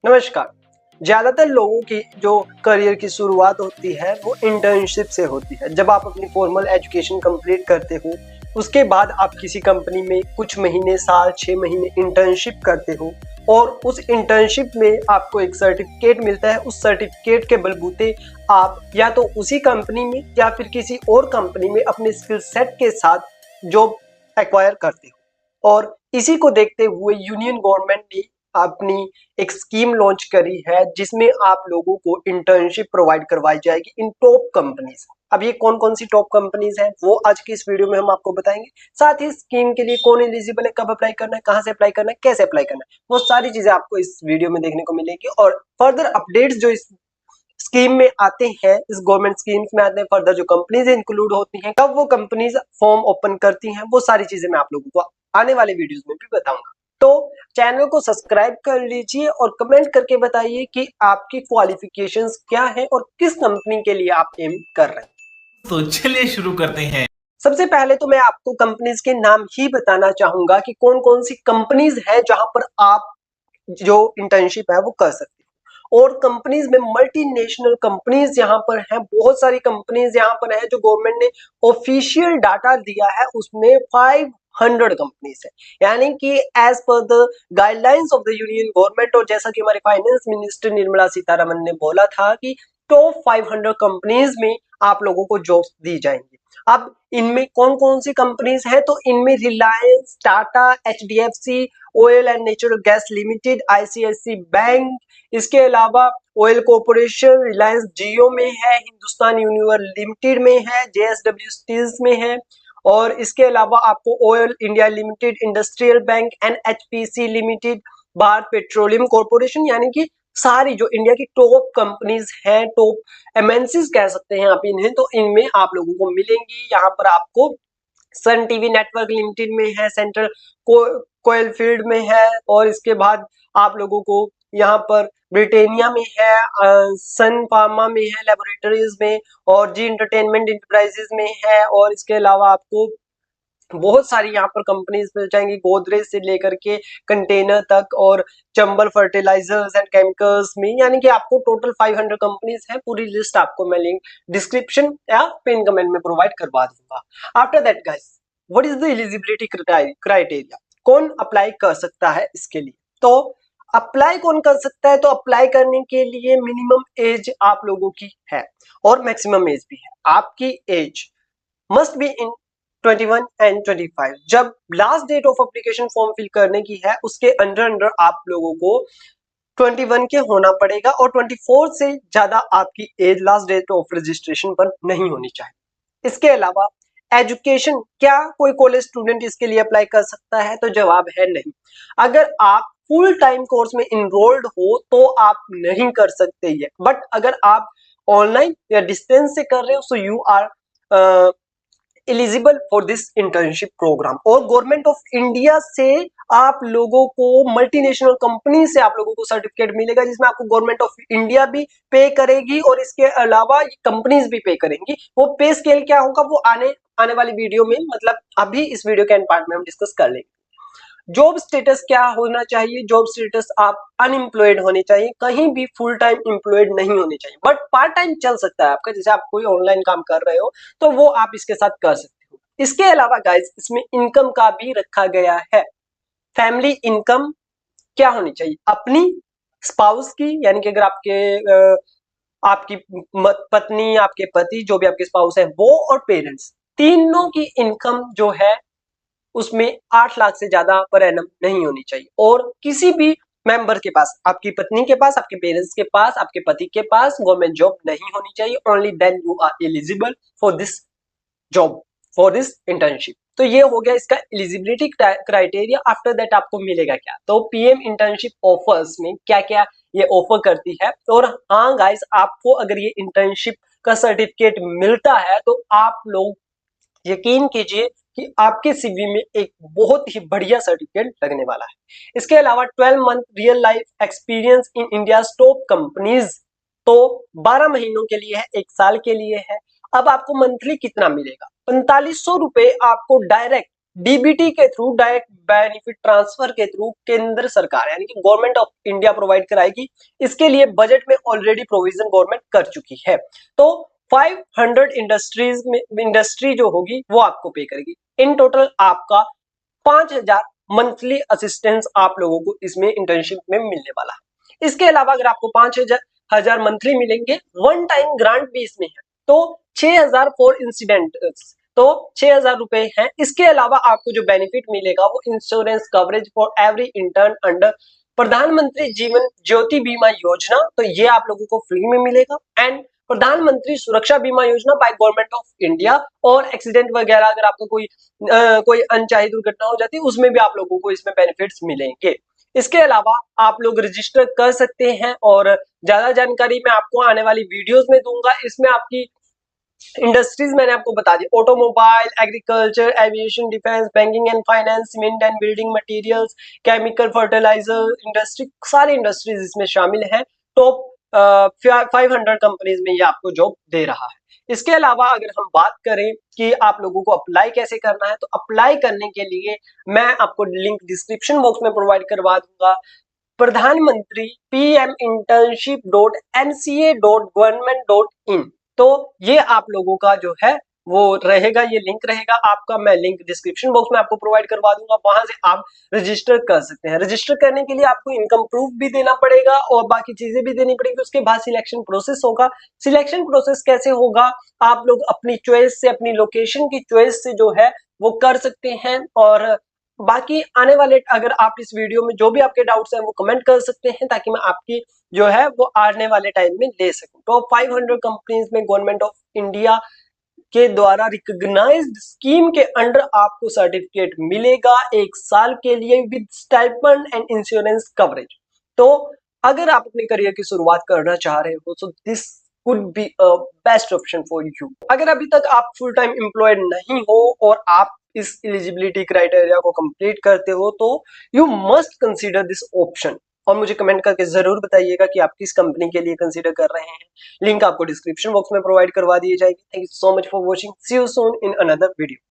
नमस्कार। ज्यादातर लोगों की जो करियर की शुरुआत होती है वो इंटर्नशिप से होती है। जब आप अपनी फॉर्मल एजुकेशन कंप्लीट करते हो, उसके बाद आप किसी कंपनी में कुछ महीने, साल, 6 महीने इंटर्नशिप करते हो और उस इंटर्नशिप में आपको एक सर्टिफिकेट मिलता है। उस सर्टिफिकेट के बलबूते आप या तो उसी कंपनी में या फिर किसी और कंपनी में अपने स्किल सेट के साथ जॉब एक्वायर करते हो। और इसी को देखते हुए यूनियन गवर्नमेंट ने अपनी एक स्कीम लॉन्च करी है जिसमें आप लोगों को इंटर्नशिप प्रोवाइड करवाई जाएगी इन टॉप कंपनीज। अब ये कौन कौन सी टॉप कंपनीज हैं वो आज की इस वीडियो में हम आपको बताएंगे। साथ ही स्कीम के लिए कौन एलिजिबल है, कब अप्लाई करना है, कहां से अप्लाई करना है, कैसे अप्लाई करना है, वो सारी चीजें आपको इस वीडियो में देखने को मिलेगी। और फर्दर अपडेट्स जो इस स्कीम में आते हैं, इस गवर्नमेंट स्कीम्स में आते हैं, फर्दर जो कंपनीज इंक्लूड होती हैं, कब वो कंपनीज फॉर्म ओपन करती हैं, वो सारी चीजें मैं आप लोगों को आने वाले वीडियोस में भी बताऊंगा। तो चैनल को सब्सक्राइब कर लीजिए और कमेंट करके बताइए कि आपकी क्वालिफिकेशंस क्या है और किस कंपनी के लिए आप एम कर रहे हैं। तो चलिए शुरू करते हैं। सबसे पहले तो मैं आपको कंपनीज के नाम ही बताना चाहूंगा कि कौन कौन सी कंपनीज है जहां पर आप जो इंटर्नशिप है वो कर सकते हैं। और कंपनीज में मल्टीनेशनल कंपनीज यहाँ पर हैं, बहुत सारी कंपनीज यहाँ पर है जो गवर्नमेंट ने ऑफिशियल डाटा दिया है उसमें 500 कंपनीज है। यानी कि as per the guidelines of the union government, और जैसा कि हमारे फाइनेंस मिनिस्टर निर्मला सीतारमन ने बोला था कि टॉप 500 कंपनीज में आप लोगों को जॉब्स दी जाएंगी। अब इनमें कौन कौन सी कंपनीज है, तो इनमें Reliance, Tata, HDFC, oil and natural gas limited, ICICI bank, इसके अलावा ऑयल कॉर्पोरेशन, रिलायंस जियो में है, हिंदुस्तान यूनिवर लिमिटेड में है, जेएसडब्ल्यू स्टील्स में है, और इसके अलावा आपको oil India limited, industrial bank, NHPC limited, Bharat petroleum corporation, यानी कि सारी जो इंडिया की टॉप कंपनीज हैं, टॉप एमएनसीज कह सकते हैं आप इन्हें, तो इनमें आप लोगों को मिलेंगी। यहाँ पर आपको सन टीवी नेटवर्क लिमिटेड में है, सेंट्रल कोयल फील्ड में है, और इसके बाद आप लोगों को यहाँ पर ब्रिटेनिया में है, सन फार्मा में है लेबोरेटरीज में, और जी इंटरटेनमेंट इंटरप्राइजेज में है, और इसके अलावा आपको बहुत सारी यहाँ पर कंपनीज मिल जाएंगी, गोदरेज से लेकर के कंटेनर तक, और चंबल फर्टिलाइजर्स एंड केमिकल्स में। यानी कि आपको टोटल 500 कंपनीज है। पूरी लिस्ट आपको मैं लिंक डिस्क्रिप्शन या पिन कमेंट में प्रोवाइड करवा दूंगा। After that guys, what is the eligibility criteria, कौन अप्लाई कर सकता है इसके लिए? तो अप्लाई कौन कर सकता है, तो अप्लाई करने के लिए मिनिमम एज आप लोगों की है और मैक्सिमम एज भी है। आपकी age must be in 21 and 25। जब last date of application form fill करने की है उसके अंडर अंडर आप लोगों को 21 के होना पड़ेगा, और 24 से ज्यादा आपकी age last date of registration पर नहीं होनी चाहिए। इसके अलावा एजुकेशन, क्या कोई कॉलेज स्टूडेंट इसके लिए अप्लाई कर सकता है, तो जवाब है नहीं। अगर आप फुल टाइम कोर्स में इनरोल्ड हो तो आप नहीं कर सकते ये, बट अगर आप ऑनलाइन या डिस्टेंस से कर रहे हो so you are eligible for this internship program. और गवर्नमेंट ऑफ इंडिया से आप लोगों को, मल्टीनेशनल कंपनी से आप लोगों को सर्टिफिकेट मिलेगा जिसमें आपको गवर्नमेंट ऑफ इंडिया भी पे करेगी और इसके अलावा कंपनीज भी पे करेंगी। वो पे स्केल क्या होगा वो आने आने वाली वीडियो में, मतलब अभी इस वीडियो के एंड पार्ट में हम डिस्कस कर लेंगे। जॉब स्टेटस क्या होना चाहिए, जॉब स्टेटस आप अनएम्प्लॉयड होने चाहिए, कहीं भी फुल टाइम एम्प्लॉयड नहीं होने चाहिए, बट पार्ट टाइम चल सकता है आपका, जैसे आप कोई ऑनलाइन काम कर रहे हो तो वो आप इसके साथ कर सकते हो। इसके अलावा गाइस इसमें इनकम का भी रखा गया है। फैमिली इनकम क्या होनी चाहिए, अपनी स्पाउस की, यानी कि अगर आपकी पत्नी, आपके पति, जो भी आपके स्पाउस है वो, और पेरेंट्स, तीनों की इनकम जो है उसमें 8 लाख से ज्यादा पर एनम नहीं होनी चाहिए। और किसी भी मेंबर के पास, आपकी पत्नी के पास, आपके पेरेंट्स के पास, आपके पति के पास गवर्नमेंट जॉब नहीं होनी चाहिए। Only then you are eligible for this job, for this internship. तो ये हो गया इसका एलिजिबिलिटी क्राइटेरिया। आफ्टर दैट आपको मिलेगा क्या, तो पीएम इंटर्नशिप ऑफर्स में क्या क्या ये ऑफर करती है। और हाँ गाइस, आपको अगर ये इंटर्नशिप का सर्टिफिकेट मिलता है तो आप लोग यकीन कीजिए कि आपके सीवी में एक बहुत ही बढ़िया सर्टिफिकेट लगने वाला है। इसके अलावा 12 month real life experience in India top companies, तो 12 महीनों के लिए है, 1 साल के लिए है। अब आपको मंथली कितना मिलेगा, 4500 रुपए आपको डायरेक्ट डीबीटी के थ्रू, डायरेक्ट बेनिफिट ट्रांसफर के थ्रू केंद्र सरकार यानी कि गवर्नमेंट ऑफ इंडिया प्रोवाइड कराएगी। इसके लिए बजट में ऑलरेडी प्रोविजन गवर्नमेंट कर चुकी है। तो 500 इंडस्ट्रीज में इंडस्ट्री जो होगी वो आपको पे करेगी। इन टोटल आपका 5000 मंथली असिस्टेंस आप लोगों को इसमें इंटर्नशिप में मिलने वाला है। इसके अलावा अगर आपको 5000 मंथली मिलेंगे, वन टाइम ग्रांट भी इसमें है, तो 6000 फॉर इंसिडेंट, तो 6000 रुपए है। इसके अलावा आपको जो बेनिफिट मिलेगा वो insurance coverage for every intern under प्रधानमंत्री जीवन ज्योति बीमा योजना, तो ये आप लोगों को फ्री में मिलेगा। एंड प्रधानमंत्री सुरक्षा बीमा योजना बाय गवर्नमेंट ऑफ इंडिया, और एक्सीडेंट वगैरह अगर आपको कोई अनचाही दुर्घटना हो जाती है उसमें भी आप लोगों को इसमें बेनिफिट्स मिलेंगे। इसके अलावा आप लोग रजिस्टर कर सकते हैं, और ज्यादा जानकारी मैं आपको आने वाली वीडियोस में दूंगा। इसमें आपकी इंडस्ट्रीज मैंने आपको बता दी, automobile, agriculture, aviation, defence, banking and finance, cement and building materials, chemical, fertiliser industry, सारी इंडस्ट्रीज इसमें शामिल है। टॉप 500 कंपनीज में ये आपको जॉब दे रहा है। इसके अलावा अगर हम बात करें कि आप लोगों को अप्लाई कैसे करना है, तो अप्लाई करने के लिए मैं आपको लिंक डिस्क्रिप्शन बॉक्स में प्रोवाइड करवा दूंगा। प्रधानमंत्री pminternship.nca.government.in, तो ये आप लोगों का जो है वो रहेगा, ये लिंक रहेगा आपका, मैं लिंक डिस्क्रिप्शन बॉक्स में आपको प्रोवाइड करवा दूंगा, वहां से आप रजिस्टर कर सकते हैं। रजिस्टर करने के लिए आपको इनकम प्रूफ भी देना पड़ेगा और बाकी चीजें भी देनी पड़ेगी। उसके बाद सिलेक्शन प्रोसेस होगा। सिलेक्शन प्रोसेस कैसे होगा, आप लोग अपनी चॉइस से, अपनी लोकेशन की चॉइस से जो है वो कर सकते हैं। और बाकी आने वाले, अगर आप इस वीडियो में जो भी आपके डाउट्स हैं वो कमेंट कर सकते हैं, ताकि मैं आपकी जो है वो आने वाले टाइम में ले सकूं। टॉप 500 कंपनीज में गवर्नमेंट ऑफ इंडिया के द्वारा रिकॉग्नाइज्ड स्कीम के अंडर आपको सर्टिफिकेट मिलेगा 1 साल के लिए with stipend and insurance coverage. तो अगर आप अपने करियर की शुरुआत करना चाह रहे हो, तो this could be a best option for you. अगर अभी तक आप फुल टाइम एम्प्लॉयड नहीं हो और आप इस एलिजिबिलिटी क्राइटेरिया को कंप्लीट करते हो, तो you must consider this option. और मुझे कमेंट करके जरूर बताइएगा कि आप किस कंपनी के लिए कंसीडर कर रहे हैं। लिंक आपको डिस्क्रिप्शन बॉक्स में प्रोवाइड करवा दी जाएगी। Thank you so much for watching. See you soon in another video.